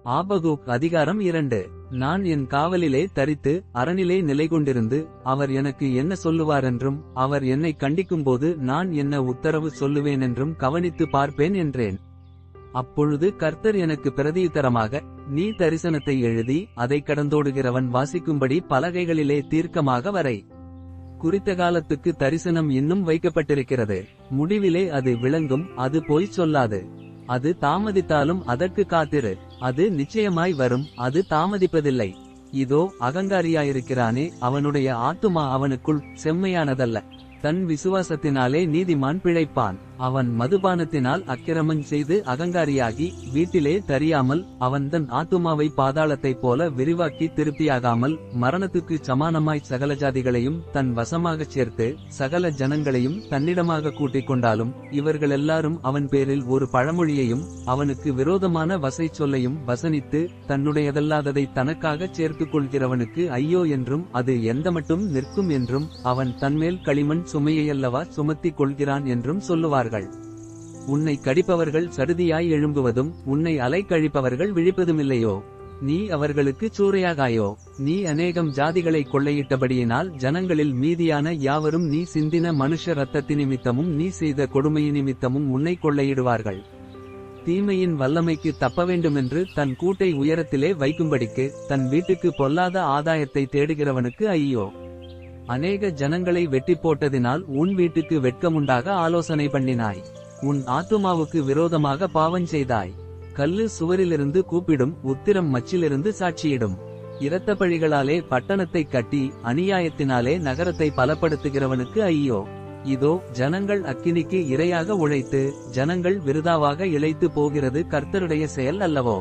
ஆபகூக் அதிகாரம் 2. நான் என் காவலிலே தரித்து அரணிலே நிலைகொண்டிருந்து அவர் எனக்கு என்ன சொல்லுவாரென்றும் அவர் என்னை கண்டிக்கும்போது நான் என்ன உத்தரவு சொல்லுவேனென்றும் கவனித்து பார்ப்பேன் என்றேன். அப்பொழுது கர்த்தர் எனக்கு பிரதியுத்தரமாக, நீ தரிசனத்தை எழுதி அதை கடந்தோடுகிறவன் வாசிக்கும்படி பலகைகளிலே தீர்க்கமாக வரை. குறித்த காலத்துக்கு தரிசனம் இன்னும் வைக்கப்பட்டிருக்கிறது. முடிவிலே அது விளங்கும். அது பொய் சொல்லாது. அது தாமதித்தாலும் அதற்கு காத்திரு. அது நிச்சயமாய் வரும். அது தாமதிப்பதில்லை. இதோ அகங்காரியாயிருக்கிறானே, அவனுடைய ஆத்துமா அவனுக்குள் செம்மையானதல்ல. தன் விசுவாசத்தினாலே நீதிமான் பிழைப்பான். அவன் மதுபானத்தினால் அக்கிரமம் செய்து அகங்காரியாகி வீட்டிலே தரியாமல் அவன் தன் ஆத்துமாவை பாதாளத்தைப் போல விரிவாக்கி திருப்தியாகாமல் மரணத்துக்கு சமானமாய் சகல ஜாதிகளையும் தன் வசமாகச் சேர்த்து சகல ஜனங்களையும் தன்னிடமாக கூட்டிக் கொண்டாலும் இவர்களெல்லாரும் அவன் பேரில் ஒரு பழமொழியையும் அவனுக்கு விரோதமான வசை சொல்லையும் வசனித்து தன்னுடையதல்லாததை தனக்காகச் சேர்த்துக் கொள்கிறவனுக்கு ஐயோ என்றும் அது எந்தமட்டும் நிற்கும் என்றும் அவன் தன்மேல் களிமண் சுமையையல்லவா சுமத்திக் கொள்கிறான் என்றும் சொல்லுவார்கள். உன்னை கடிப்பவர்கள் சடுதியாய் எழும்புவதும் உன்னை அலைக்கழிப்பவர்கள் விழிப்பதுமில்லையோ? நீ அவர்களுக்கு சூறையாகாயோ? நீ அநேகம் ஜாதிகளை கொள்ளையிட்டபடியினால் ஜனங்களில் மீதியான யாவரும் நீ சிந்தின மனுஷ இரத்தத்தி நிமித்தமும் நீ செய்த கொடுமையின் நிமித்தமும் உன்னை கொள்ளையிடுவார்கள். தீமையின் வல்லமைக்கு தப்ப வேண்டுமென்று தன் கூட்டை உயரத்திலே வைக்கும்படிக்கு தன் வீட்டுக்கு பொல்லாத ஆதாயத்தை தேடுகிறவனுக்கு ஐயோ! அநேக ஜனங்களை வெட்டி போட்டதினால் உன் வீட்டுக்கு வெட்கமுண்டாக ஆலோசனை பண்ணினாய். உன் ஆத்துமாவுக்கு விரோதமாக பாவம் செய்தாய். கல்லு சுவரிலிருந்து கூப்பிடும், உத்திரம் மச்சிலிருந்து சாட்சியிடும். இரத்த பழிகளாலே பட்டணத்தை கட்டி அநியாயத்தினாலே நகரத்தை பலப்படுத்துகிறவனுக்கு ஐயோ! இதோ ஜனங்கள் அக்கினிக்கு இரையாக உழைத்து ஜனங்கள் விருதாவாக இளைத்து போகிறது கர்த்தருடைய செயல் அல்லவோ?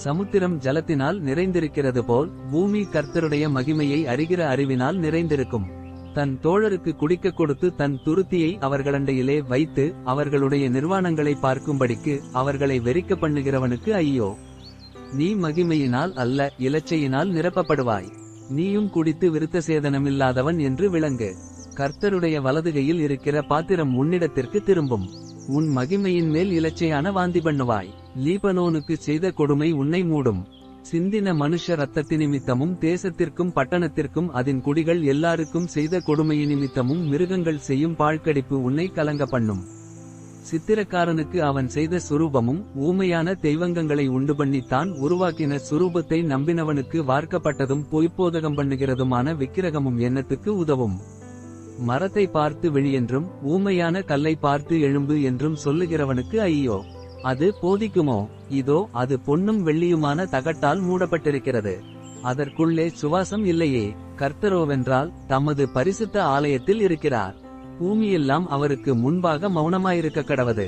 சமுத்திரம் ஜலத்தினால் நிறைந்திருக்கிறது போல் பூமி கர்த்தருடைய மகிமையை அறிகிற அறிவினால் நிறைந்திருக்கும். தன் தோழருக்கு குடிக்க கொடுத்து தன் துருத்தியை அவர்களண்டையிலே வைத்து அவர்களுடைய நிர்வாணங்களை பார்க்கும்படிக்கு அவர்களை வெறிக்க பண்ணுகிறவனுக்கு ஐயோ! நீ மகிமையினால் அல்ல இலச்சையினால் நிரப்பப்படுவாய். நீயும் குடித்து விருத்த சேதனமில்லாதவன் என்று விளங்கு. கர்த்தருடைய வலதுகையில் இருக்கிற பாத்திரம் உன்னிடத்திற்கு திரும்பும். உன் மகிமையின் மேல் இலச்சையான வாந்தி பண்ணுவாய். லீபனோனுக்கு செய்த கொடுமை உன்னை மூடும். சிந்தின மனுஷ இரத்தத்தி நிமித்தமும் தேசத்திற்கும் பட்டணத்திற்கும் அதன் குடிகள் எல்லாருக்கும் செய்த கொடுமையின் நிமித்தமும் மிருகங்கள் செய்யும் பாழ்கடிப்பு உன்னை கலங்க பண்ணும். சித்திரக்காரனுக்கு அவன் செய்த சுரூபமும் ஊமையான தெய்வங்களை உண்டு பண்ணித்தான் உருவாக்கின சுரூபத்தை நம்பினவனுக்கு வார்க்கப்பட்டதும் பொய்ப்போதகம் பண்ணுகிறதுமான விக்கிரகமும் எண்ணத்துக்கு உதவும். மரத்தை பார்த்து வெளியென்றும் ஊமையான கல்லை பார்த்து எழும்பு என்றும் சொல்லுகிறவனுக்கு ஐயோ! அது போதிக்குமோ? இதோ அது பொன்னும் வெள்ளியுமான தகட்டால் மூடப்பட்டிருக்கிறது. அதற்குள்ளே சுவாசம் இல்லையே. கர்த்தரோவென்றால் தமது பரிசுத்த ஆலயத்தில் இருக்கிறார். பூமியெல்லாம் அவருக்கு முன்பாக மௌனமாயிருக்க கடவது.